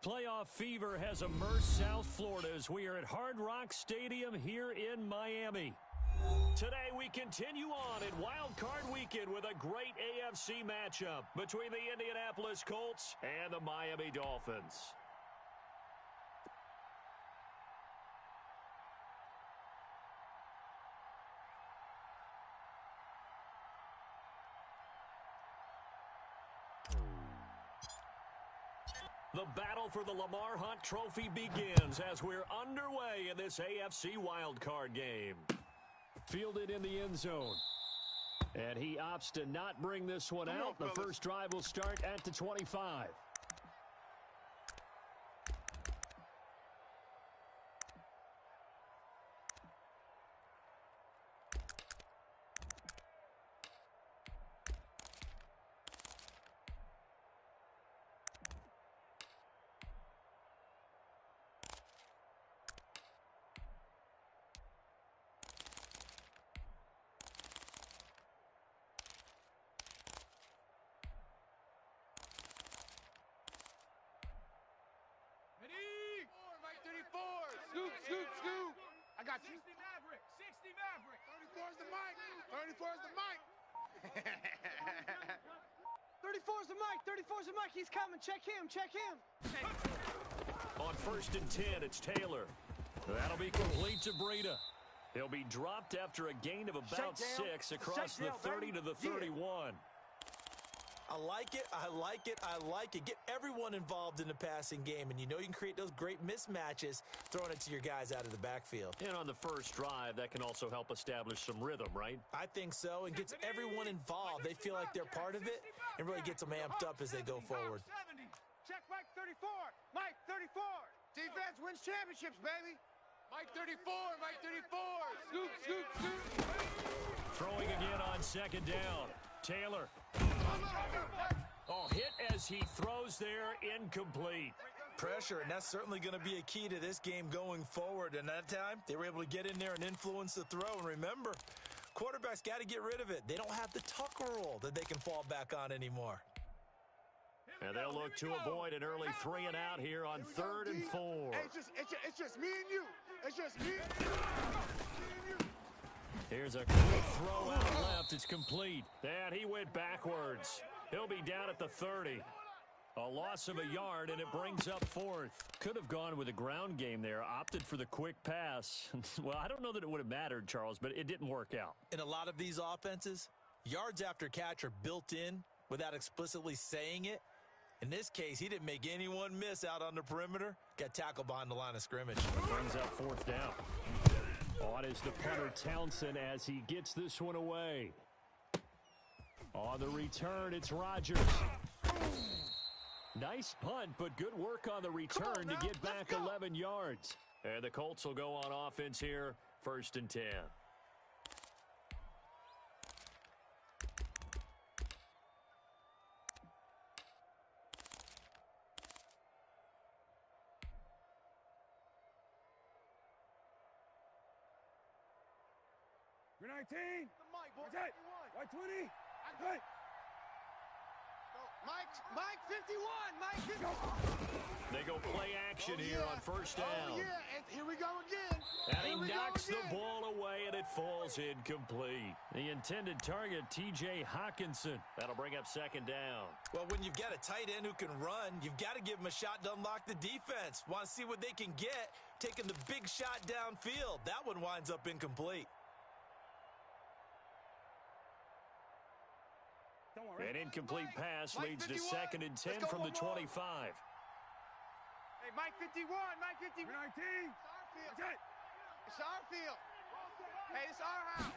Playoff fever has immersed South Florida as we are at Hard Rock Stadium here in Miami. Today we continue on in Wild Card Weekend with a great AFC matchup between the Indianapolis Colts and the Miami Dolphins. The battle for the Lamar Hunt Trophy begins as we're underway in this AFC wildcard game. Fielded in the end zone. And he opts to not bring this one out. The first drive will start at the 25. Scoop, scoop, scoop. I got you. 60 Maverick. 60 Maverick. 34's the mic. 34's the mic. 34's the mic. 34's the mic. He's coming. Check him. Check him. On 1st and 10, it's Taylor. That'll be complete to Breida. He'll be dropped after a gain of about 6 across the 30 to the 31. I like it, I like it, I like it. Get everyone involved in the passing game, and you know you can create those great mismatches throwing it to your guys out of the backfield. And on the first drive, that can also help establish some rhythm, right? I think so, and gets everyone involved. They feel like they're part of it, and really gets them amped up as they go forward. Check Mike 34. Mike 34. Defense wins championships, baby. Mike 34, Mike 34. Scoop, scoop, scoop. Throwing again on 2nd down. Taylor. Oh, hit as he throws there, incomplete. Pressure, and that's certainly going to be a key to this game going forward. And that time, they were able to get in there and influence the throw. And remember, quarterbacks got to get rid of it. They don't have the tuck rule that they can fall back on anymore. And they'll look to avoid an early 3 and out here on 3rd and 4. Hey, it's just me and you. It's just me and you. Here's a quick throw out left. It's complete. And he went backwards. He'll be down at the 30. A loss of a yard, and it brings up 4th. Could have gone with a ground game there. Opted for the quick pass. Well, I don't know that it would have mattered, Charles, but it didn't work out. In a lot of these offenses, yards after catch are built in without explicitly saying it. In this case, he didn't make anyone miss out on the perimeter. Got tackled behind the line of scrimmage. Brings up 4th down. On is the punter Townsend as he gets this one away. On the return, it's Rodgers. Nice punt, but good work on the return to get back 11 yards. And the Colts will go on offense here, 1st and 10. You're 19. That's it. White 20. Good. Mike 51. Mike 51. They go play action here on 1st down. Oh, yeah. And here we go again. And he knocks the ball away, and it falls incomplete. The intended target, T.J. Hawkinson. That'll bring up 2nd down. Well, when you've got a tight end who can run, you've got to give him a shot to unlock the defense. Want to see what they can get, taking the big shot downfield. That one winds up incomplete. An incomplete pass leads to 2nd and 10 from the 25. Hey, Mike 51, Mike 51. 19. That's it. It's our field. Hey, it's our house.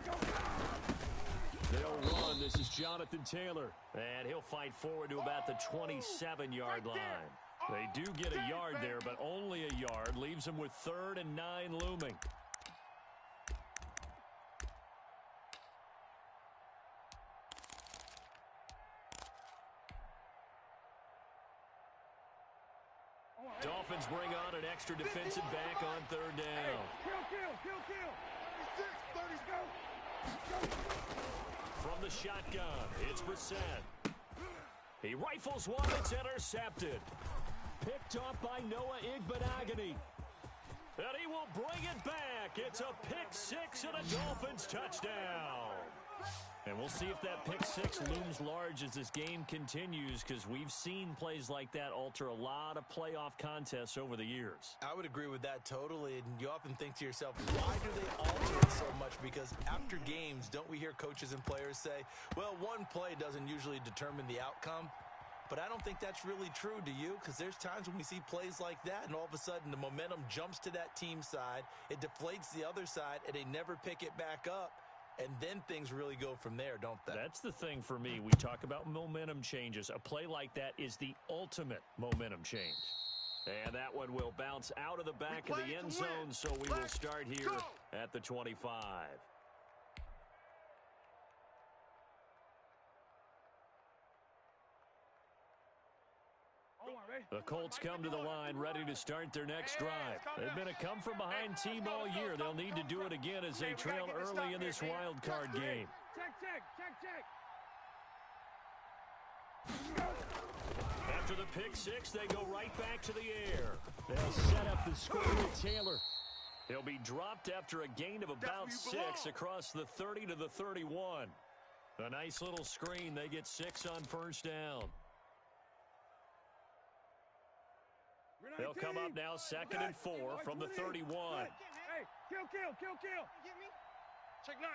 They'll run. This is Jonathan Taylor. And he'll fight forward to about the 27-yard line. They do get a yard there, but only a yard. Leaves them with 3rd and 9 looming. Dolphins bring on an extra defensive back on 3rd down. Kill. 36, 30, go. From the shotgun, it's Brissett. He rifles one, it's intercepted. picked off by Noah Igbenogany. And he will bring it back. It's a pick six and a Dolphins touchdown. And we'll see if that pick six looms large as this game continues, because we've seen plays like that alter a lot of playoff contests over the years. I would agree with that totally, and you often think to yourself, why do they alter it so much? Because after games, don't we hear coaches and players say, well, one play doesn't usually determine the outcome? But I don't think that's really true, do you? Because there's times when we see plays like that, and all of a sudden the momentum jumps to that team side, it deflates the other side, and they never pick it back up. And then things really go from there, don't they? That's the thing for me. We talk about momentum changes. A play like that is the ultimate momentum change. And that one will bounce out of the back of the end zone, so we will start here at the 25. The Colts come to the line ready to start their next drive. They've been a come-from-behind team all year. They'll need to do it again as they trail early in this wild card game. After the pick six, they go right back to the air. They'll set up the score with Taylor. He'll be dropped after a gain of about 6 across the 30 to the 31. A nice little screen. They get 6 on first down. They'll come up now 2nd and 4 from the 31. Hey, kill. Get me? Check 9.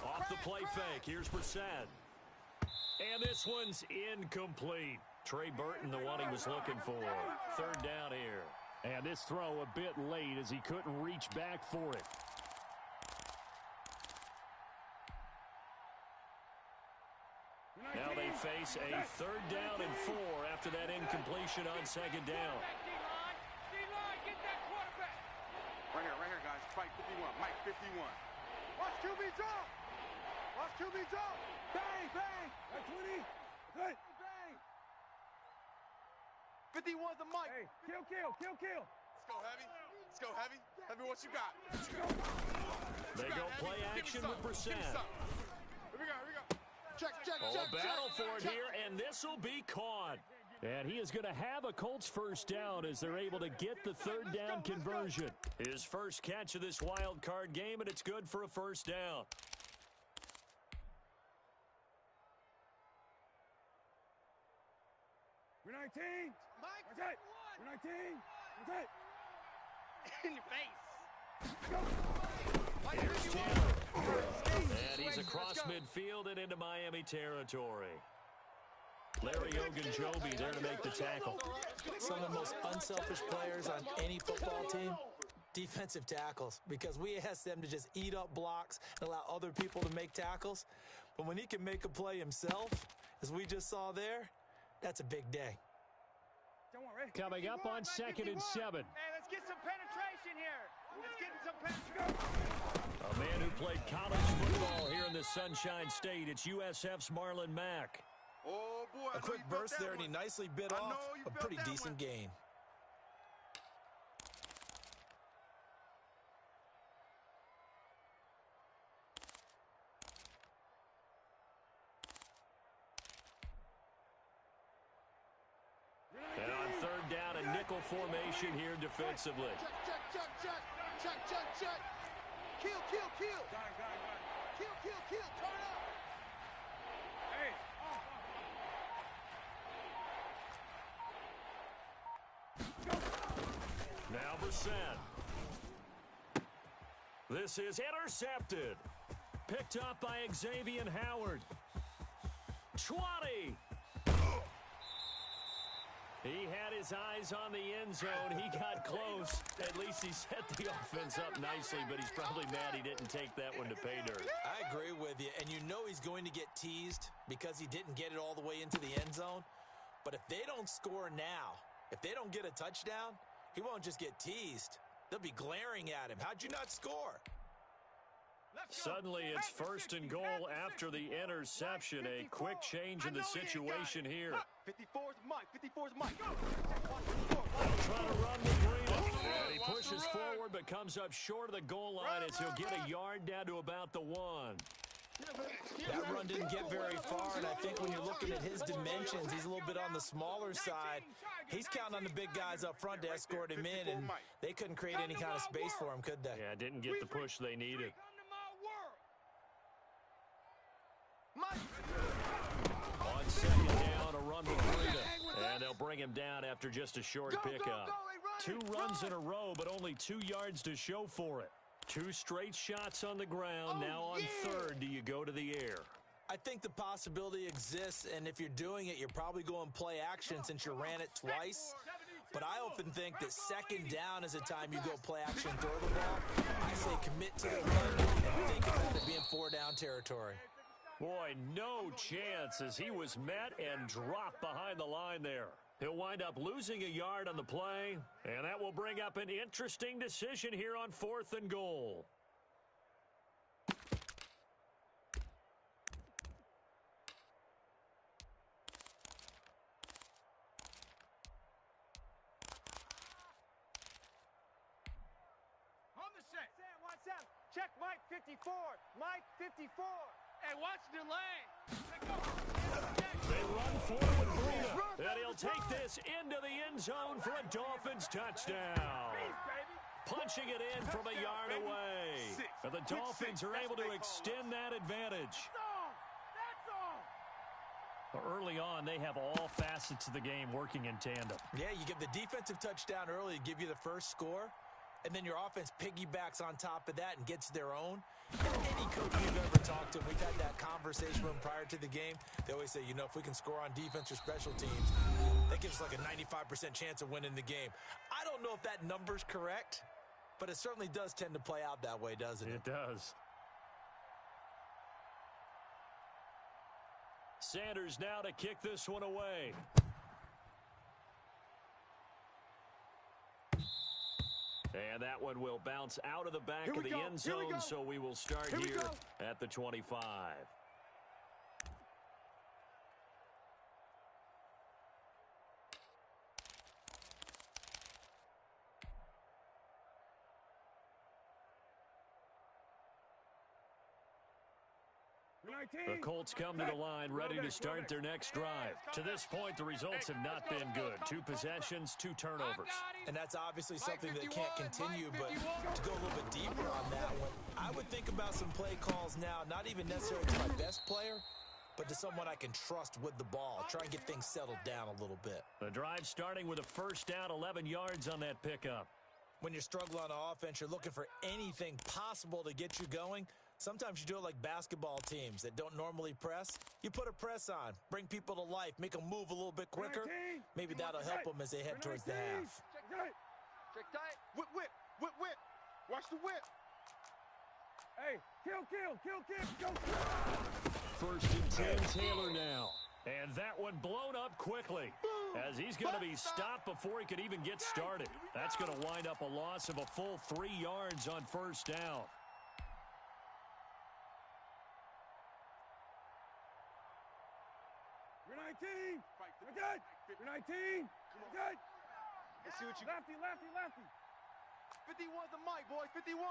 Off the play fake. Here's Brissett. And this one's incomplete. Trey Burton, the one he was looking for. 3rd down here. And this throw a bit late as he couldn't reach back for it. Now they face a 3rd down and 4 after that incompletion on 2nd down. D-line, get that quarterback. Right here, guys. Fight 51. Mike 51. Watch QB drop. Bang. That's 20. Good. Bang. 51's the Mike. Hey, kill. Let's go, Heavy. Heavy, what you got? They go play action with Brissett. Here we go. Check. A battle for it here, and this will be caught. And he is going to have a Colts first down as they're able to get the 3rd down conversion. His first catch of this wild card game, and it's good for a first down. We're 19. Mike, that's it. We're 19. That's it. In your face. Here's Taylor. And he's across midfield and into Miami territory. Larry Ogunjobi there to make the tackle. Some of the most unselfish players on any football team, defensive tackles, because we ask them to just eat up blocks and allow other people to make tackles. But when he can make a play himself, as we just saw there, that's a big day. Coming up on 2nd and 7. Hey, let's get some penetration here. Let's get some penetration. A man who played college football here in the Sunshine State. It's USF's Marlon Mack. Oh, boy. A quick burst there, and he nicely bit off a pretty decent gain. And on 3rd down, a nickel formation here defensively. Check. Kill. Kill. Turn up. Hey. Now Brissett. This is intercepted. Picked up by Xavier Howard. 20. He had his eyes on the end zone. He got close. At least he set the offense up nicely, but he's probably mad he didn't take that one to pay dirt. I agree with you, and you know he's going to get teased because he didn't get it all the way into the end zone. But if they don't score now, if they don't get a touchdown, he won't just get teased. They'll be glaring at him. How'd you not score? Suddenly it's 1st and goal after the interception. A quick change in the situation here. 54's Mike. They'll try to run the green. And he pushes forward but comes up short of the goal line as he'll get a yard down to about the 1. That run one didn't get very far, and I think when you're looking at his dimensions, he's a little bit on the smaller side. He's counting on the big guys up front to escort him in, and they couldn't create any kind of space for him, could they? Yeah, didn't get the push they needed. On second down, a run with Breida, and they'll bring him down after just a short pickup. 2 runs in a row, but only 2 yards to show for it. 2 straight shots on the ground. Now on third, do you go to the air? I think the possibility exists, and if you're doing it, you're probably going play action since you ran it twice. But I often think that second down is a time you go play action, throw the ball. I say commit to the run and think about it being 4-down territory. Boy, no chance as he was met and dropped behind the line there. He'll wind up losing a yard on the play, and that will bring up an interesting decision here on 4th and goal. On the set. Sam, watch out. Check Mike 54. Mike 54. Hey, watch the lane. They run forward, Breida, and he'll take this into the end zone for a Dolphins touchdown. Punching it in from a yard away. And the Dolphins are able to extend that advantage. Early on, they have all facets of the game working in tandem. Yeah, you give the defensive touchdown early to give you the first score, and then your offense piggybacks on top of that and gets their own. Any coach we've ever talked to, we've had that conversation with them prior to the game. They always say, you know, if we can score on defense or special teams, that gives us like a 95% chance of winning the game. I don't know if that number's correct, but it certainly does tend to play out that way, doesn't it? It does. Sanders now to kick this one away. And that one will bounce out of the back of the end zone, so we will start here at the 25. The Colts come to the line ready to start their next drive. To this point, the results have not been good. 2 possessions, 2 turnovers. And that's obviously something that can't continue, but to go a little bit deeper on that one, I would think about some play calls now, not even necessarily to my best player, but to someone I can trust with the ball. Try and get things settled down a little bit. The drive starting with a first down, 11 yards on that pickup. When you're struggling on offense, you're looking for anything possible to get you going. Sometimes you do it like basketball teams that don't normally press. You put a press on, bring people to life, make them move a little bit quicker. Maybe that'll help them as they head towards the half. Check tight. Whip, whip, whip, whip. Watch the whip. Hey, kill. First and 10, Taylor now. And that one blown up quickly as he's going to be stopped before he could even get started. That's going to wind up a loss of a full 3 yards on first down. You're 19. You're good. You're 19. You're good. Let's see what you got. Lefty. 51 the mic, boys. 51.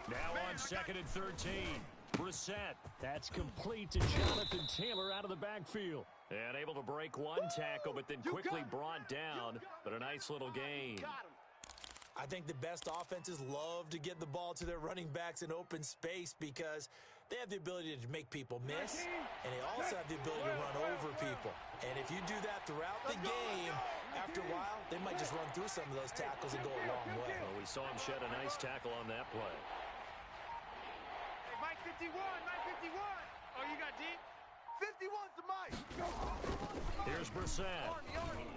Now on second and 13. Brissett. That's complete to Jonathan Taylor out of the backfield. And able to break one tackle, but then quickly brought down. But a nice little gain. I think the best offenses love to get the ball to their running backs in open space because they have the ability to make people miss, and they also have the ability to run over people. And if you do that throughout the game, after a while, they might just run through some of those tackles and go a long way. Well, we saw him shed a nice tackle on that play. Hey, Mike 51, Mike 51. Oh, you got deep? 51's the Mike. Here's Brissett. Army.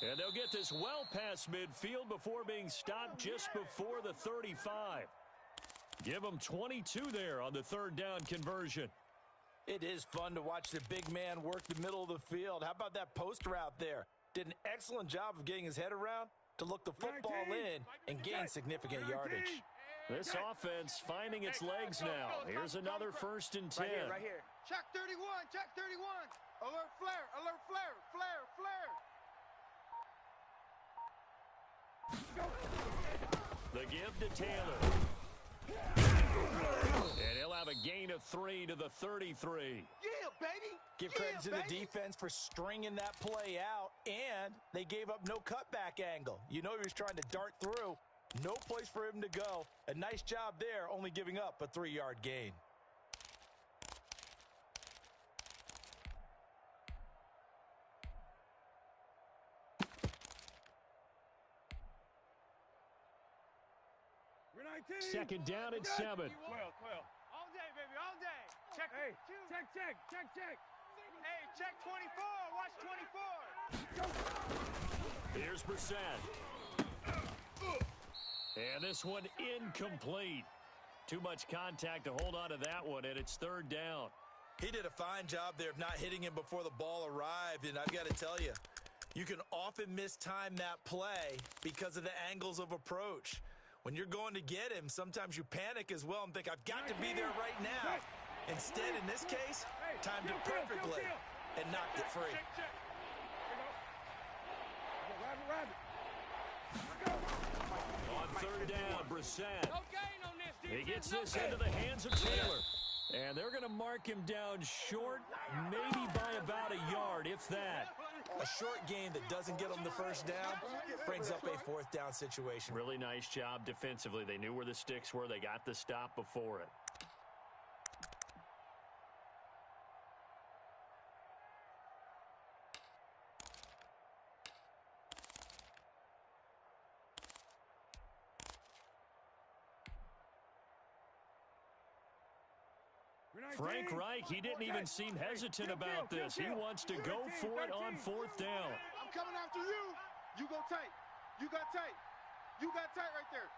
And they'll get this well past midfield before being stopped just before the 35. Give them 22 there on the third down conversion. It is fun to watch the big man work the middle of the field. How about that post route there? Did an excellent job of getting his head around to look the football in and gain significant yardage. This offense finding its legs now. Here's another first and 10. Right here. Check 31. Alert flare. The give to Taylor. And he'll have a gain of of 3 to the 33. Yeah, baby. Give credit to the defense for stringing that play out, and they gave up no cutback angle. You know he was trying to dart through. No place for him to go. A nice job there, only giving up a 3-yard gain. Second down and 7. 12. All day, baby, all day. Check. Hey, check. Hey, check 24. Watch 24. Here's Brissett. And this one incomplete. Too much contact to hold on to that one, and it's third down. He did a fine job there of not hitting him before the ball arrived, and I've got to tell you, you can often mistime that play because of the angles of approach. When you're going to get him, sometimes you panic as well and think, I've got to be there right now. Instead, in this case, timed it perfectly and knocked it free. On third down, Brissett. He gets this into the hands of Taylor. And they're going to mark him down short, maybe by about a yard, if that. A short gain that doesn't get them the first down brings up a fourth down situation. Really nice job defensively. They knew where the sticks were. They got the stop before it. Frank Reich, he didn't even seem hesitant about this. He wants to go for it on fourth down. I'm coming after you. You go tight. You got tight. You got tight right there.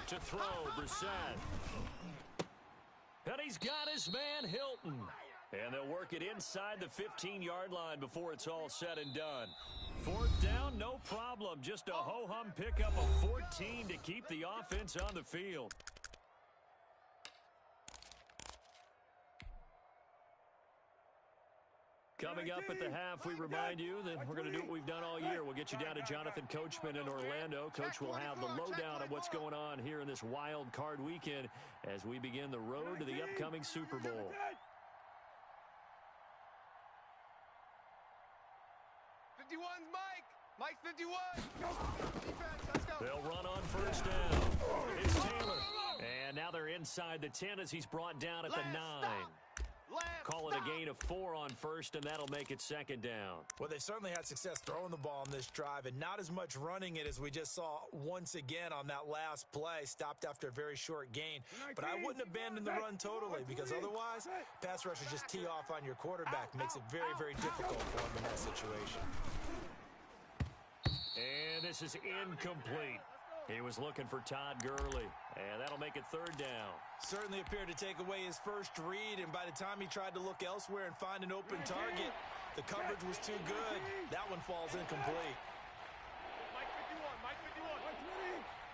To throw, Brissett. And he's got his man, Hilton. And they'll work it inside the 15-yard line before it's all said and done. Fourth down, no problem. Just a ho-hum pickup of 14 to keep the offense on the field. Coming up at the half, we remind you that we're going to do what we've done all year. We'll get you down to Jonathan Coachman in Orlando. Coach will have the lowdown of what's going on here in this wild card weekend as we begin the road to the upcoming Super Bowl. 51's Mike. Mike's 51. Defense, let's go. They'll run on first down. It's Taylor. And now they're inside the 10 as he's brought down at the 9. Call it a gain of 4 on first, and that'll make it second down. Well, they certainly had success throwing the ball on this drive, and not as much running it as we just saw once again on that last play. Stopped after a very short gain. But I wouldn't abandon the run totally, because otherwise, pass rushers just tee off on your quarterback. Makes it very, very difficult for him in that situation. And this is incomplete. He was looking for Todd Gurley, and that'll make it third down. Certainly appeared to take away his first read, and by the time he tried to look elsewhere and find an open target, the coverage was too good. That one falls incomplete. Mike 51, Mike 51.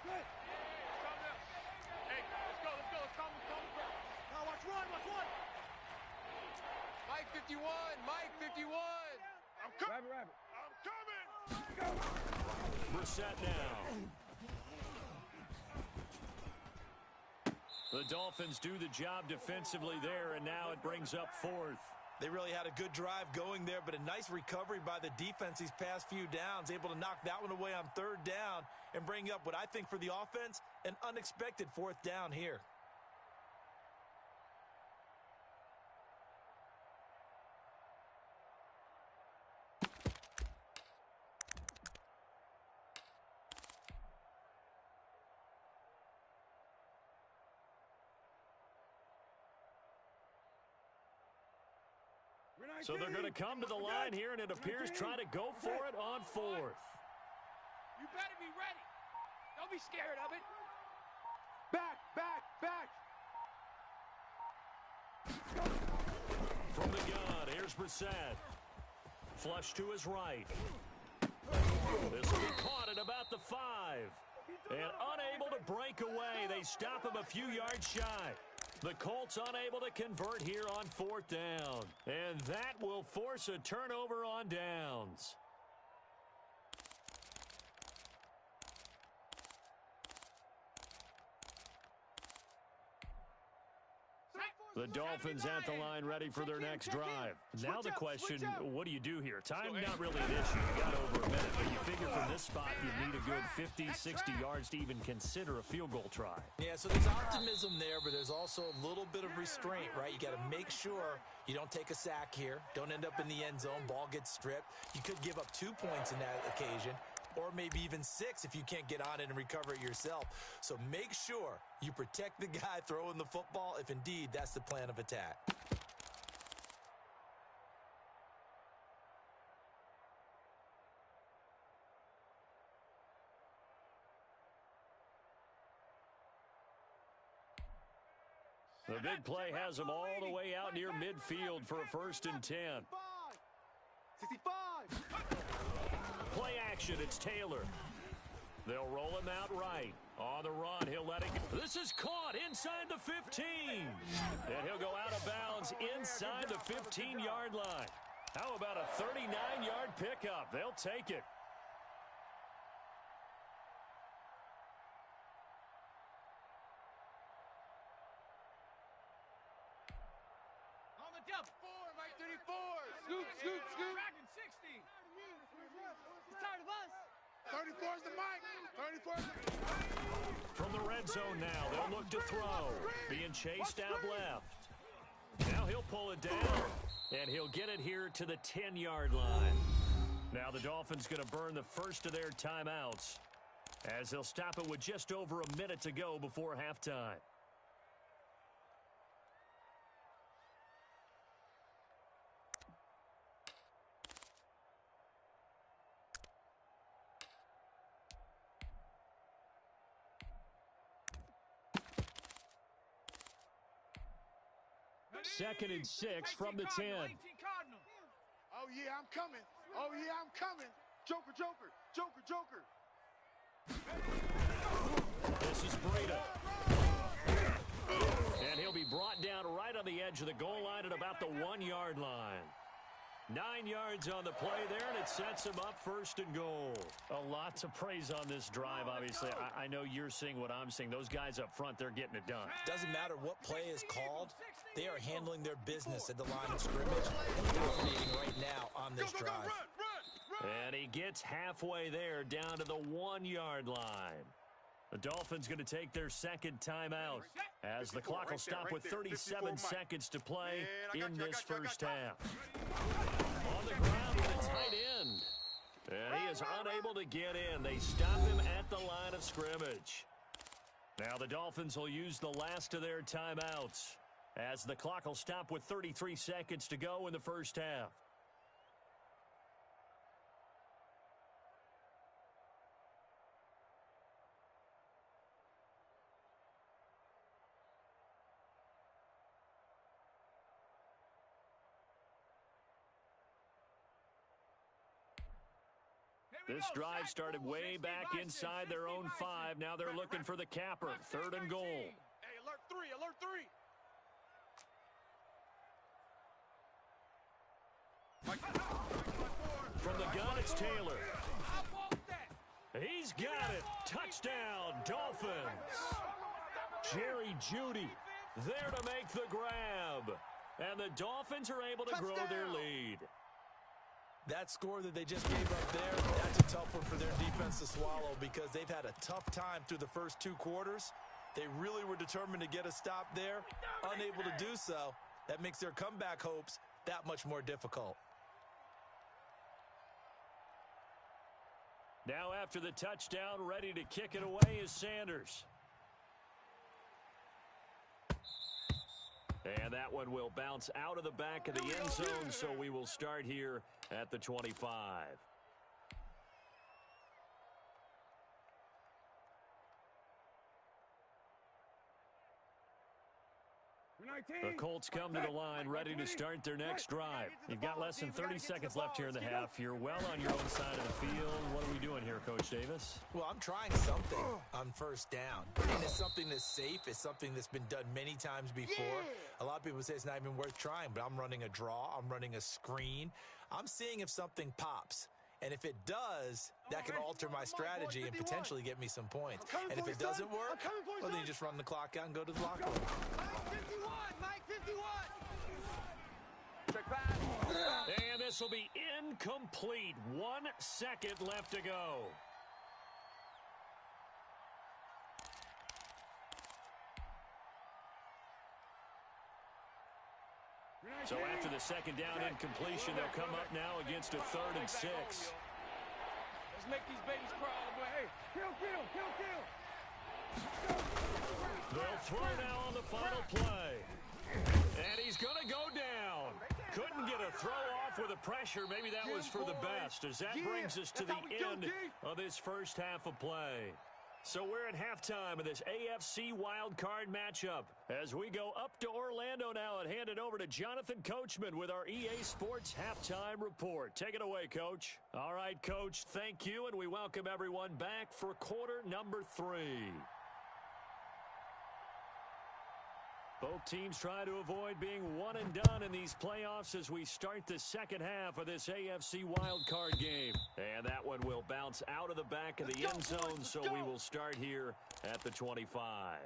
Good. Hey, let's go. Let's come. Now watch one. Mike 51, Mike 51. I'm coming. Rabbit. I'm coming. Brissett now. The Dolphins do the job defensively there, and now it brings up fourth. They really had a good drive going there, but a nice recovery by the defense these past few downs, able to knock that one away on third down and bring up what I think for the offense, an unexpected fourth down here. So they're going to come to the line here, and it appears try to go for it on fourth. You better be ready. Don't be scared of it. Back. From the gun, here's Brissett. Flush to his right. This will be caught at about the 5. And unable to break away, they stop him a few yards shy. The Colts unable to convert here on fourth down. And that will force a turnover on downs. The Dolphins at the line ready for their next drive. Now the question, what do you do here? Time not really an issue. You got over a minute, but you figure from this spot you need a good 50, 60 yards to even consider a field goal try. Yeah, so there's optimism there, but there's also a little bit of restraint, right? You got to make sure you don't take a sack here. Don't end up in the end zone. Ball gets stripped. You could give up 2 points in that occasion, or maybe even 6 if you can't get on it and recover it yourself. So make sure you protect the guy throwing the football if indeed that's the plan of attack. The big play has them all the way out near midfield for a 1st and 10. 65. Play action, it's Taylor. They'll roll him out right. On the run, he'll let it go. This is caught inside the 15. And he'll go out of bounds inside the 15-yard line. How about a 39-yard pickup? They'll take it. On the jump. 4, Mike 34. Scoop, scoop, scoop. Tracking 60. He's tired of us. 34 is the mic. 34 is the From the red zone now, they'll look to throw. Being chased out left. Now he'll pull it down, and he'll get it here to the 10-yard line. Now the Dolphins going to burn the first of their timeouts as they'll stop it with just over a minute to go before halftime. Second and 6 from the 10. Oh, yeah, I'm coming. Oh, yeah, I'm coming. Joker, Joker, Joker, Joker. This is Breida. And he'll be brought down right on the edge of the goal line at about the 1-yard line. 9 yards on the play there, and it sets him up 1st and goal. A lot to praise on this drive, obviously. I know you're seeing what I'm seeing. Those guys up front, they're getting it done. Doesn't matter what play is called. They are handling their business at the line of scrimmage and dominating right now on this drive. And he gets halfway there down to the 1-yard line. The Dolphins going to take their second timeout as the clock will stop with 37 seconds to play in this first half. On the ground with a tight end. And he is unable to get in. They stop him at the line of scrimmage. Now the Dolphins will use the last of their timeouts as the clock will stop with 33 seconds to go in the first half. This drive started way back inside their own 5. Now they're looking for the capper. 3rd and goal. Hey, alert 3, alert 3. From the gun, it's Taylor. He's got it. Touchdown, Dolphins. Jerry Jeudy there to make the grab. And the Dolphins are able to grow their lead. That score that they just gave up there, that's a tough one for their defense to swallow because they've had a tough time through the first 2 quarters. They really were determined to get a stop there, unable to do so. That makes their comeback hopes that much more difficult. Now after the touchdown, ready to kick it away is Sanders. And that one will bounce out of the back of the end zone, so we will start here at the 25. The Colts come to the line ready to start their next drive. You've got less than 30 seconds left here in the half. You're well on your own side of the field. What are we doing here, Coach Davis? Well, I'm trying something on first down. And it's something that's safe. It's something that's been done many times before. A lot of people say it's not even worth trying, but I'm running a draw. I'm running a screen. I'm seeing if something pops. And if it does, that can alter my strategy and potentially get me some points. And if it doesn't work, well, then you just run the clock out and go to the locker room. Mike 51, Mike 51. And this will be incomplete. 1 second left to go. So after the second down incompletion, they'll come up now against a 3rd and 6. Let's make these babies crawl, boy. Hey, kill. They'll throw now on the final play. And he's going to go down. Couldn't get a throw off with the pressure. Maybe that was for the best, as that brings us to the end of this first half of play. So we're at halftime of this AFC wildcard matchup as we go up to Orlando now and hand it over to Jonathan Coachman with our EA Sports Halftime Report. Take it away, Coach. All right, Coach, thank you, and we welcome everyone back for quarter number 3. Both teams try to avoid being one and done in these playoffs as we start the second half of this AFC wildcard game. And that one will bounce out of the back of the end zone, so we will start here at the 25.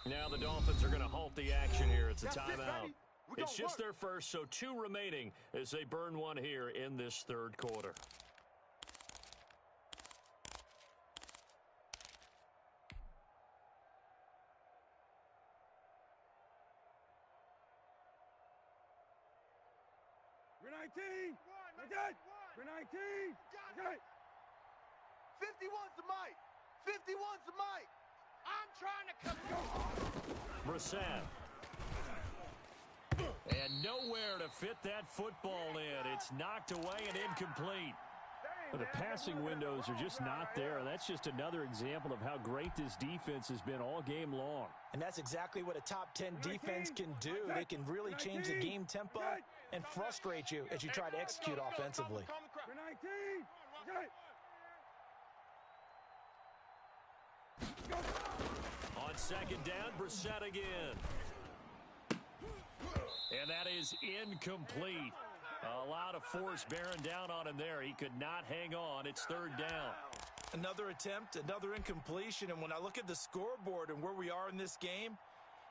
Now the Dolphins are going to halt the action here. It's a timeout. It's just their first, so 2 remaining as they burn one here in this third quarter. We're 19. We're 19. 51's the mic. 51's the mic. I'm trying to come. Brissett. And nowhere to fit that football in. It's knocked away and incomplete. Well, the passing windows are just not there. That's just another example of how great this defense has been all game long. And that's exactly what a top 10 defense can do. They can really change the game tempo and frustrate you as you try to execute offensively. On second down, Brissett again. And that is incomplete. A lot of force bearing down on him there. He could not hang on. It's third down. Another attempt, another incompletion. And when I look at the scoreboard and where we are in this game,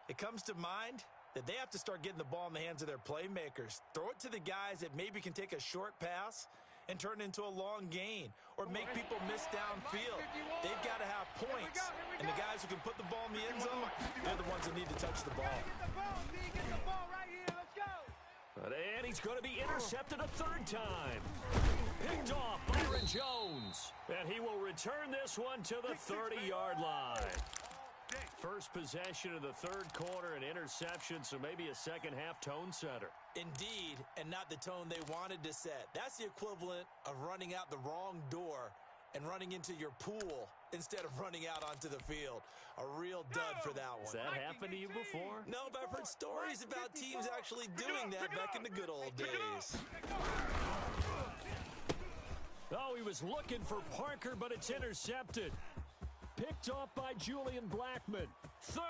it comes to mind that they have to start getting the ball in the hands of their playmakers. Throw it to the guys that maybe can take a short pass and turn it into a long gain or make people miss downfield. They've got to have points. And the guys who can put the ball in the end zone, they're the ones that need to touch the ball. And he's going to be intercepted a 3rd time. Picked off Byron Jones. And he will return this one to the 30-yard line. First possession of the third quarter, an interception, so maybe a second-half tone setter. Indeed, and not the tone they wanted to set. That's the equivalent of running out the wrong door and running into your pool instead of running out onto the field. A real dud for that one. Has that happened to you before? No, but I've heard stories about teams actually doing that back in the good old days. Oh, he was looking for Parker, but it's intercepted. Picked off by Julian Blackman. 30.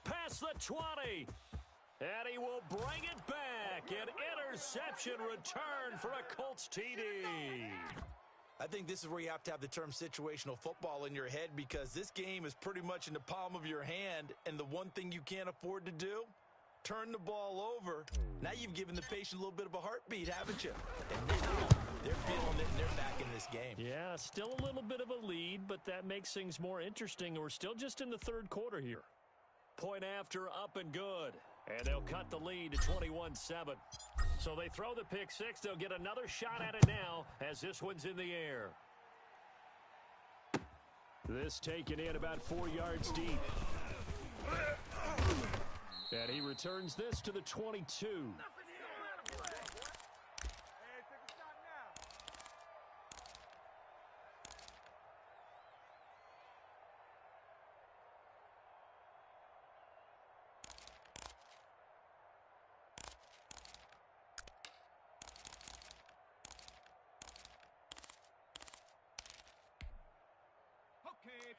Past the 20. And he will bring it back. An interception return for a Colts TD. I think this is where you have to have the term situational football in your head, because this game is pretty much in the palm of your hand, and the one thing you can't afford to do, turn the ball over. Now you've given the patient a little bit of a heartbeat, haven't you? And now they're feeling it, and they're back in this game. Yeah, still a little bit of a lead, but that makes things more interesting. We're still just in the third quarter here. Point after, up and good. And they'll cut the lead to 21-7. So they throw the pick six. They'll get another shot at it now as this one's in the air. This taken in about 4 yards deep. And he returns this to the 22.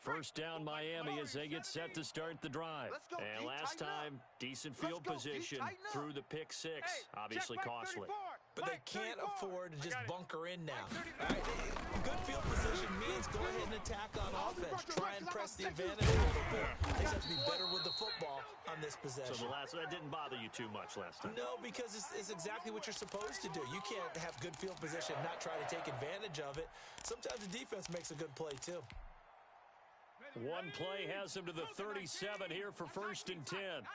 First down Miami as they get set to start the drive. And last time, decent field position through the pick six. Obviously costly. But they can't afford to just bunker in now. All right? Good field position means go ahead and attack on offense. Try and press the advantage a little bit. They just have to be better with the football on this possession. So that didn't bother you too much last time? No, because it's exactly what you're supposed to do. You can't have good field position and not try to take advantage of it. Sometimes the defense makes a good play, too. One play has him to the 37 here for 1st and 10.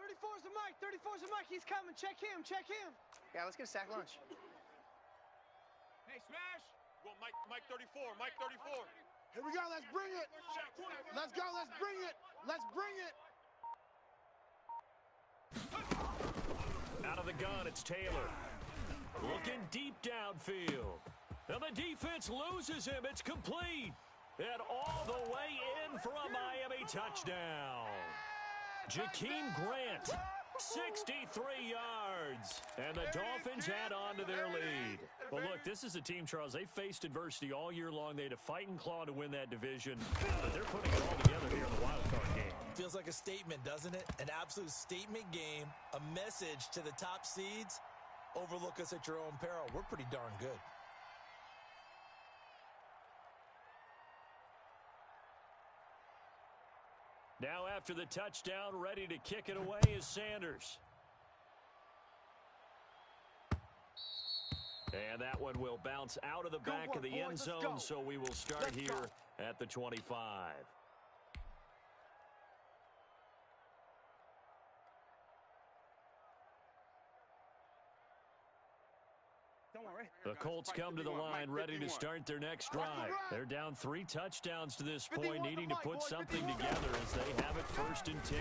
34's the Mike. 34's the Mike. He's coming. Check him. Check him. Yeah, let's get a sack lunch. Hey, smash. Go, Mike 34. Mike 34. Here we go. Let's bring it. Let's go. Let's bring it. Let's bring it. Out of the gun, it's Taylor. Looking deep downfield. And the defense loses him. It's complete. And all the way in for a Miami touchdown. Jakeem Grant, 63 yards. And the Dolphins add on to their lead. Well, look, this is a team, Charles. They faced adversity all year long. They had to fight and claw to win that division. But they're putting it all together here in the wild card game. Feels like a statement, doesn't it? An absolute statement game. A message to the top seeds. Overlook us at your own peril. We're pretty darn good. Now after the touchdown, ready to kick it away is Sanders. And that one will bounce out of the back of the end zone, so we will start here at the 25. The Colts come to the line ready to start their next drive. They're down 3 touchdowns to this point, needing to put something together as they have it 1st and 10.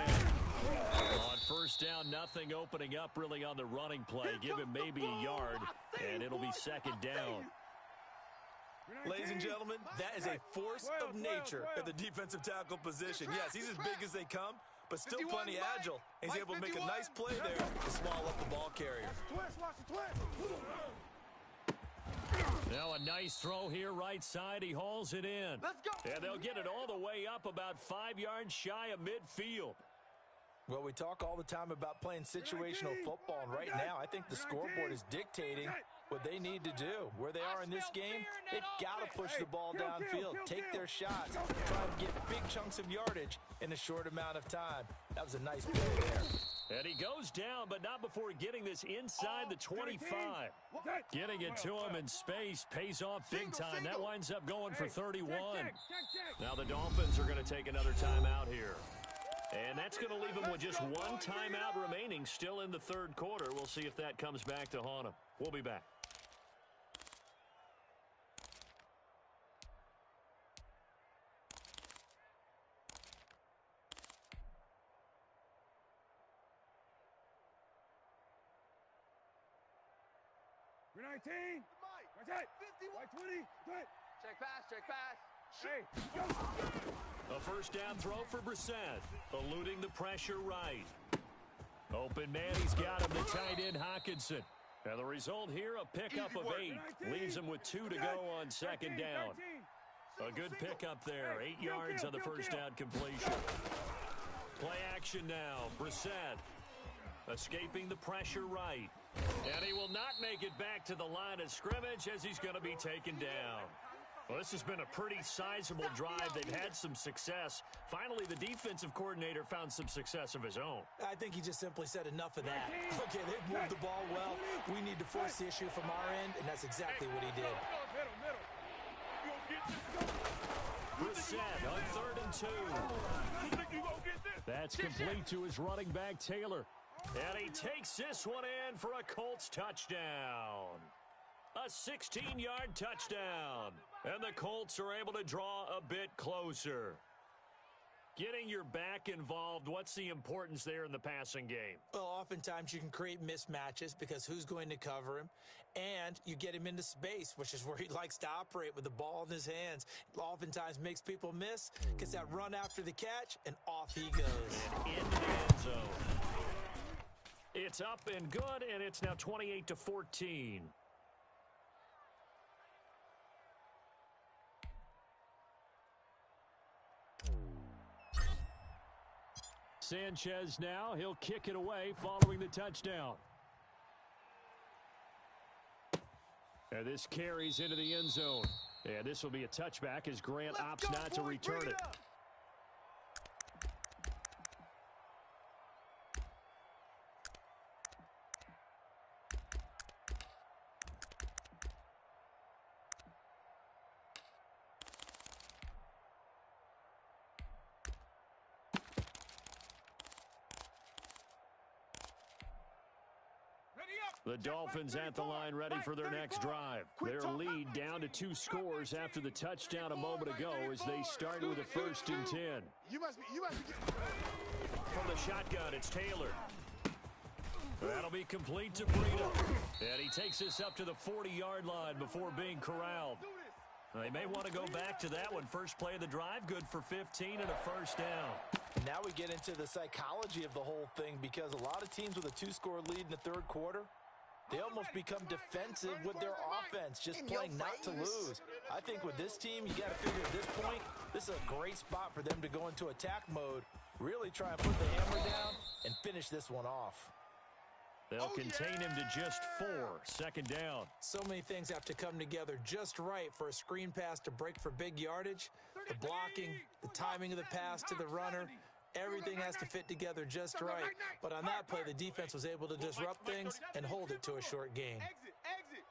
On first down, nothing opening up really on the running play. Give him maybe a yard, and it'll be 2nd down. Ladies and gentlemen, that is a force of nature at the defensive tackle position. Yes, he's as big as they come, but still plenty agile. He's able to make a nice play there to small up the ball carrier. Now a nice throw here right side. He hauls it in. Let's go. And they'll get it all the way up about 5 yards shy of midfield. Well, we talk all the time about playing situational football, and right now I think the scoreboard is dictating what they need to do. Where they are in this game, they've got to push the ball downfield, take their shots, try to get big chunks of yardage in a short amount of time. That was a nice play there. And he goes down, but not before getting this inside the 25. Getting it to him in space pays off big time. That winds up going for 31. Now the Dolphins are going to take another timeout here. And that's going to leave them with just 1 timeout remaining still in the 3rd quarter. We'll see if that comes back to haunt them. We'll be back. You're 19. That's it. 20. Good. Check pass. Check pass. Hey, go. A first down throw for Brissett. Eluding the pressure right. Open man, he's got him, the tight end Hockenson. And the result here, a pickup of 8. Leaves him with 2 to go on 2nd down. A good pickup there. 8 yards on the first down completion. Play action now. Brissett escaping the pressure right. And he will not make it back to the line of scrimmage as he's going to be taken down. Well, this has been a pretty sizable drive. They've had some success. Finally, the defensive coordinator found some success of his own. I think he just simply said enough of that. Okay, they've moved the ball well. We need to force the issue from our end, and that's exactly what he did. Brissett on 3rd and 2. That's complete to his running back, Taylor. And he takes this one in for a Colts touchdown. A 16-yard touchdown. And the Colts are able to draw a bit closer. Getting your back involved, what's the importance there in the passing game? Well, oftentimes you can create mismatches because who's going to cover him? And you get him into space, which is where he likes to operate with the ball in his hands. It oftentimes makes people miss, gets that run after the catch, and off he goes. And into the end zone. It's up and good, and it's now 28-14. Sanchez now. He'll kick it away following the touchdown. And this carries into the end zone. And this will be a touchback as Grant opts not to return it. The Dolphins at the line ready for their next drive. Their lead down to 2 scores after the touchdown a moment ago as they start with a 1st and 10. From the shotgun, it's Taylor. That'll be complete to Breida. And he takes this up to the 40-yard line before being corralled. They may want to go back to that one. First play of the drive, good for 15 and a 1st down. Now we get into the psychology of the whole thing because a lot of teams with a 2-score lead in the 3rd quarter, they almost become defensive with their offense, just playing not to lose. I think with this team, you got to figure at this point, this is a great spot for them to go into attack mode, really try and put the hammer down and finish this one off. They'll contain him to just 4. 2nd down. So many things have to come together just right for a screen pass to break for big yardage. The blocking, the timing of the pass to the runner, everything has to fit together just right. But on that play, the defense was able to disrupt things and hold it to a short gain. Exit.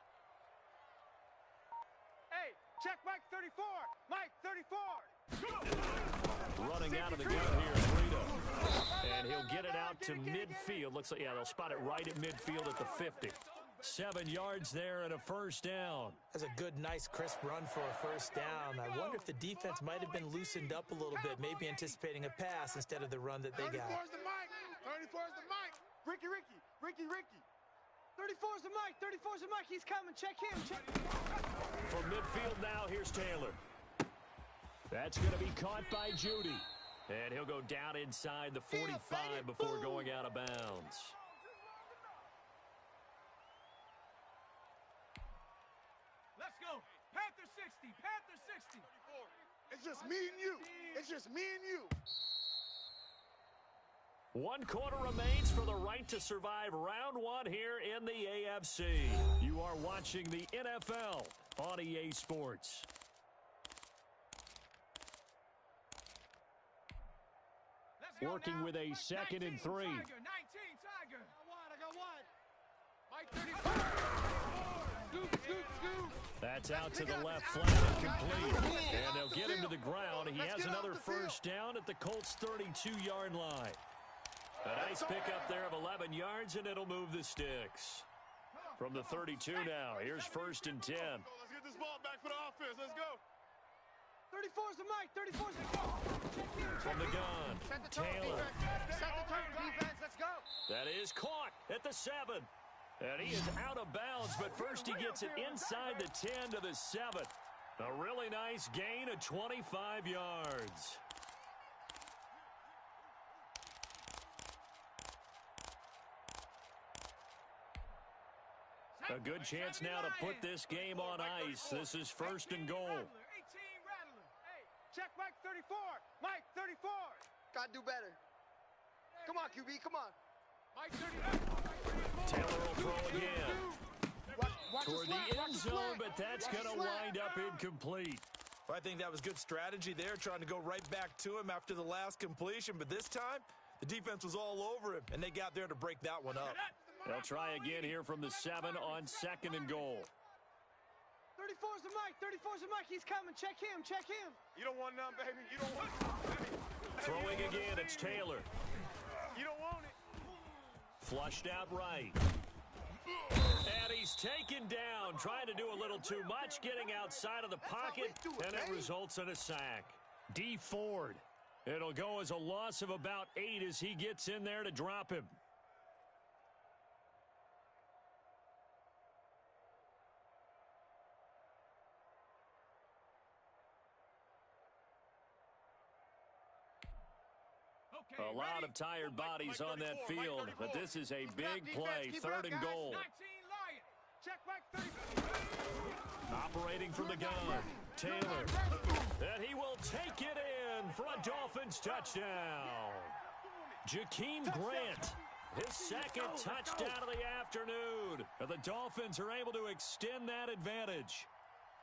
Hey, check Mike 34. Mike 34. Running out of the gun here, Breida. And he'll get it out to midfield. Looks like, yeah, they'll spot it right at midfield at the 50. 7 yards there and a 1st down. That's a good, nice, crisp run for a 1st down. I wonder if the defense might have been loosened up a little bit, maybe anticipating a pass instead of the run that they got. 34's the Mike. 34's the Mike. Ricky. 34's the Mike. 34's the Mike. He's coming. Check him. From midfield now, here's Taylor. That's going to be caught by Judy. And he'll go down inside the 45 before going out of bounds. Let's go. Panther 60. Panther 60. It's just me and you. It's just me and you. 1 quarter remains for the right to survive round 1 here in the AFC. You are watching the NFL on EA Sports. Working with a 2nd and 3. 19, Tiger. I got one. Mike 34. Scoop. That's out to the left flat and complete. And they'll get him to the ground. He has another 1st down at the Colts' 32-yard line. A nice pickup there of 11 yards, and it'll move the sticks. From the 32 now, here's 1st and 10. Let's get this ball back for the offense. Let's go. 34's the Mike. 34's the Mike. From the gun, Set the tone, Taylor. defense. Set the tone, defense. Let's go. That is caught at the 7. And he is out of bounds, but first he gets it inside the 10 to the 7. A really nice gain of 25 yards. A good chance now to put this game on ice. This is 1st and goal. 18 Rattler. Hey, check Mike 34. Mike 34. Gotta do better. Come on, QB. Come on. Mike 34. Taylor will throw again. Watch Toward the end zone, but that's going to wind up incomplete. I think that was good strategy there, trying to go right back to him after the last completion. But this time, the defense was all over him, and they got there to break that one up. They'll try again here from the 7 on 2nd and goal. 34's the Mike. 34's the Mike. He's coming. Check him. You don't want none, baby. You don't want it. Throwing again, it's Taylor. You don't want it. Flushed out right. And he's taken down, trying to do a little too much, getting outside of the pocket, and it results in a sack. D. Ford. It'll go as a loss of about 8 as he gets in there to drop him. A lot of tired bodies on that field, but this is a big play, 3rd and goal. 19 Lion. Check Mike 34. Operating from the gun, Taylor. And he will take it in for a Dolphins touchdown. Jakeem Grant, his second touchdown of the afternoon. And the Dolphins are able to extend that advantage.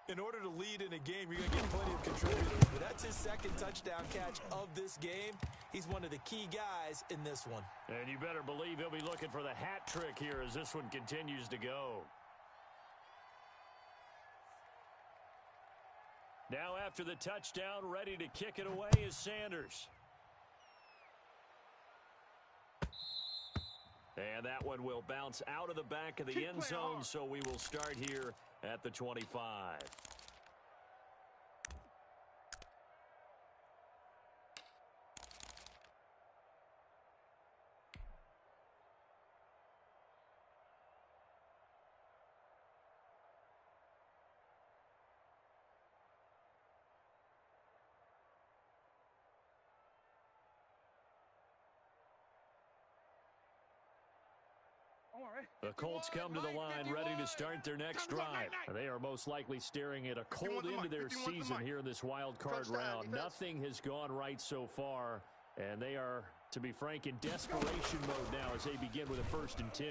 In order to lead in a game, you're going to get plenty of contributors. But that's his second touchdown catch of this game. He's one of the key guys in this one. And you better believe he'll be looking for the hat trick here as this one continues to go. Now after the touchdown, ready to kick it away is Sanders. And that one will bounce out of the back of the end zone, so we will start here at the 25. The Colts come to the line ready to start their next drive. They are most likely staring at a cold end to their season here in this wild card round. Nothing has gone right so far, and they are, to be frank, in desperation mode now as they begin with a 1st and 10.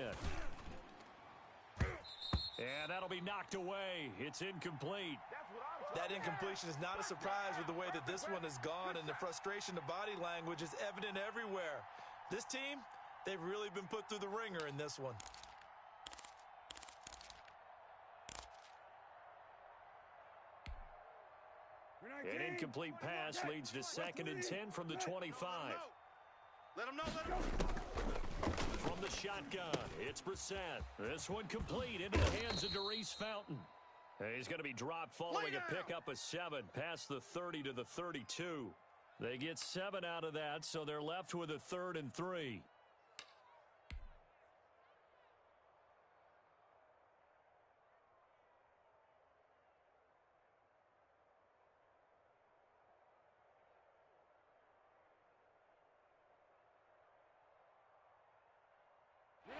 And that'll be knocked away. It's incomplete. That incompletion is not a surprise with the way that this one has gone, and the frustration, the body language is evident everywhere. This team, they've really been put through the ringer in this one. An incomplete pass leads to 2nd and 10 from the 25. Let him know. From the shotgun, it's Brissett. This one complete into the hands of Darius Fountain. He's going to be dropped following a pickup of 7 past the 30 to the 32. They get 7 out of that, so they're left with a 3rd and 3.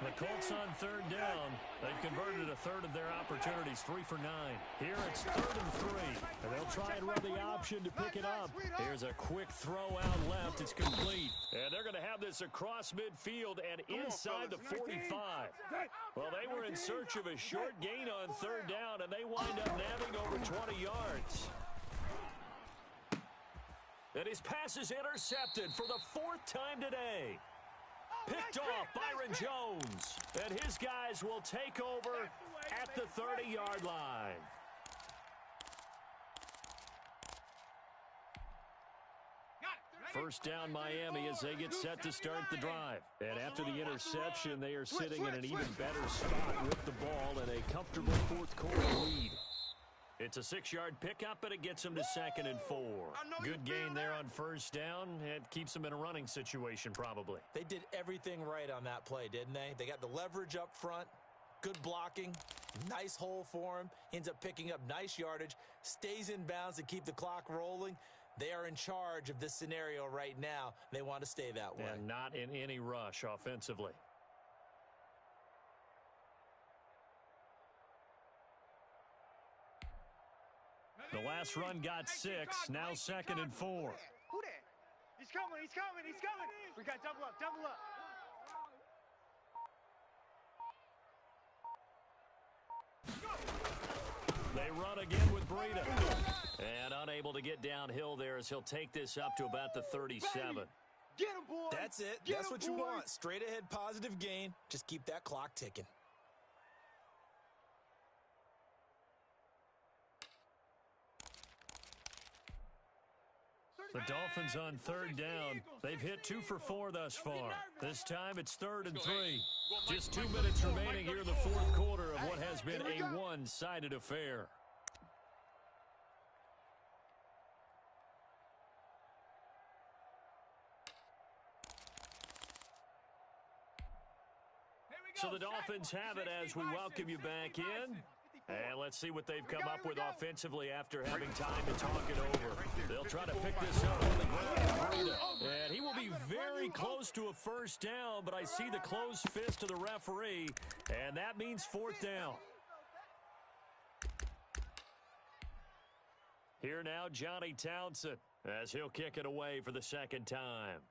The Colts on 3rd down. They've converted a 1/3 of their opportunities, 3 for 9. Here it's 3rd and 3. And they'll try and run the option to pick it up. Here's a quick throw out left. It's complete. And they're going to have this across midfield and inside the 45. Well, they were in search of a short gain on 3rd down, and they wind up nabbing over 20 yards. And his pass is intercepted for the 4th time today. Picked off Byron Jones. And his guys will take over at the 30-yard line. First down Miami as they get set to start the drive. And after the interception, they are sitting in an even better spot with the ball and a comfortable 4th quarter lead. It's a 6-yard pickup, and it gets them to 2nd and 4. Good gain there on 1st down. It keeps them in a running situation, probably. They did everything right on that play, didn't they? They got the leverage up front, good blocking, nice hole for him, ends up picking up nice yardage, stays in bounds to keep the clock rolling. They are in charge of this scenario right now. They want to stay that way. And not in any rush offensively. The last run got 6, now 2nd and 4. Who that? He's coming, he's coming, he's coming. We got double up, double up. They run again with Breida. And unable to get downhill there as he'll take this up to about the 37. Get him, boy. That's it. That's what you want. Straight ahead, positive gain. Just keep that clock ticking. The Dolphins on 3rd down. They've hit 2 for 4 thus far. This time it's 3rd and 3. Just 2 minutes remaining here in the 4th quarter of what has been a one-sided affair. So the Dolphins have it as we welcome you back in. And let's see what they've come up with offensively after having time to talk it over. They'll try to pick this up on the ground. And he will be very close to a 1st down, but I see the closed fist of the referee, and that means 4th down. Here now, Johnny Townsend, as he'll kick it away for the 2nd time.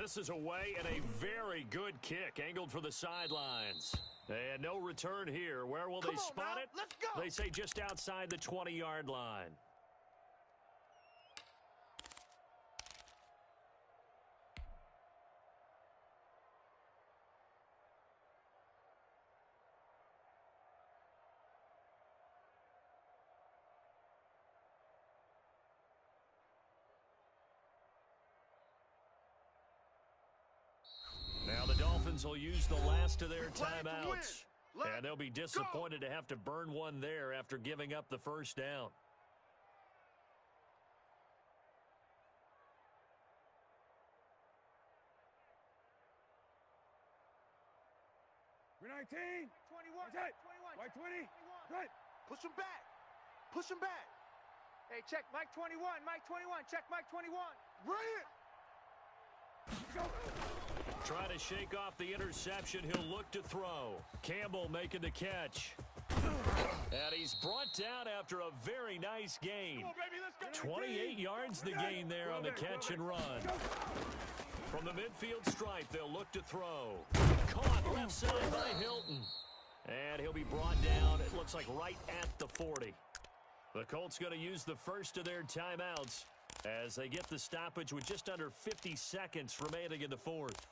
This is away and a very good kick angled for the sidelines. And no return here. Where will they spot it? Let's go. They say just outside the 20-yard line. Now the Dolphins will use the last of their timeouts. And they'll be disappointed to have to burn one there after giving up the first down. We're 19. 21. That's it. 21. White 20. 21. Good. Push him back. Push him back. Hey, check Mike 21. Mike 21. Check Mike 21. Bring it. Trying to shake off the interception. He'll look to throw. Campbell making the catch. And he's brought down after a very nice gain. 28 yards the gain there on the catch and run. From the midfield stripe, they'll look to throw. Caught left side by Hilton. And he'll be brought down, it looks like right at the 40. The Colts going to use the first of their timeouts as they get the stoppage with just under 50 seconds remaining in the fourth.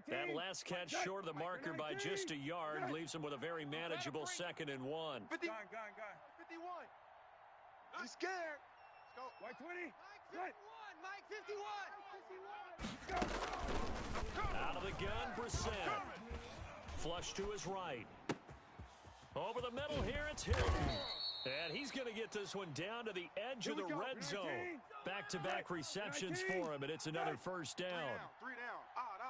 That last catch short of the marker by just a yard leaves him with a very manageable 2nd and 1. 51. He's scared. Let's go. White 20. Mike 51. Out of the gun, Brissett. Flush to his right. Over the middle here, it's Hilton. And he's going to get this one down to the edge of the red zone. Back-to-back receptions for him, and it's another first down. 3 down. Odd.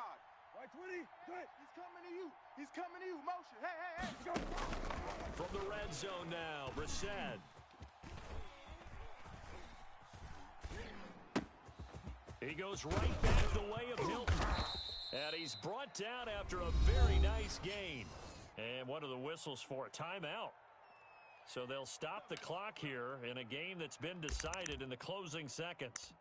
White 20. Good. He's coming to you. He's coming to you. Motion. Hey. Go. From the red zone now, Brissett. He goes right back the way of Hilton. And he's brought down after a very nice gain. And what are the whistles for? Timeout. So they'll stop the clock here in a game that's been decided in the closing seconds.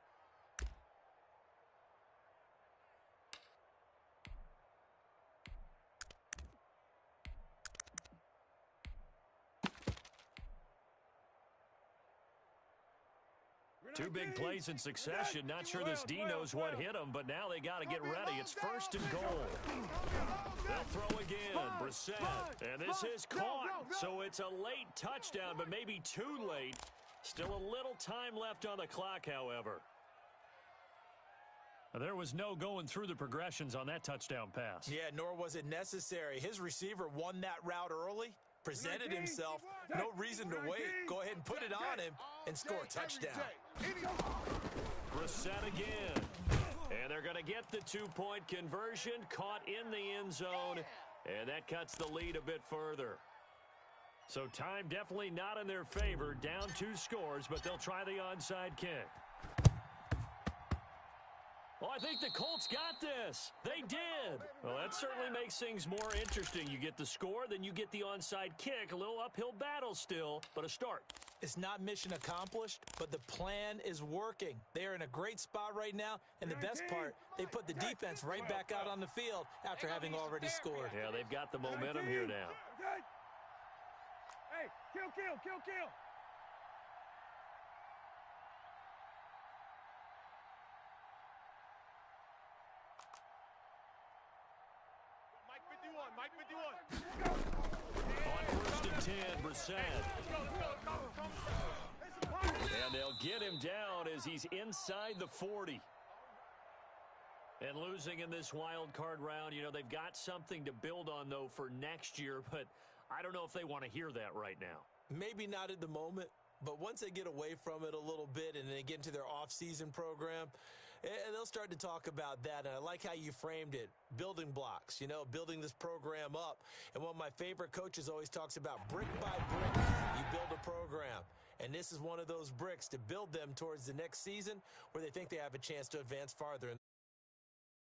Two big plays in succession. Not sure this D knows what hit him, but now they got to get ready. It's 1st and goal. They'll throw again. Brissett. And this is caught. So it's a late touchdown, but maybe too late. Still a little time left on the clock, however. There was no going through the progressions on that touchdown pass. Yeah, nor was it necessary. His receiver won that route early, presented himself. No reason to wait. Go ahead and put it on him and score a touchdown. Brissett again. And they're going to get the 2-point conversion. Caught in the end zone. And that cuts the lead a bit further. So time definitely not in their favor. Down 2 scores, but they'll try the onside kick. Well, I think the Colts got this. They did. Well, that certainly makes things more interesting. You get the score, then you get the onside kick. A little uphill battle still, but a start. It's not mission accomplished, but the plan is working. They are in a great spot right now, and the best part, they put the defense right back out on the field after having already scored. Yeah, they've got the momentum here now. Hey, kill. Mike 51. On 1st and 10, Brissett. And they'll get him down as he's inside the 40. And losing in this wild card round, you know, they've got something to build on, though, for next year. But I don't know if they want to hear that right now. Maybe not at the moment, but once they get away from it a little bit and they get into their off-season program, they'll start to talk about that. And I like how you framed it, building blocks, you know, building this program up. And one of my favorite coaches always talks about brick by brick, you build a program. And this is one of those bricks to build them towards the next season where they think they have a chance to advance farther.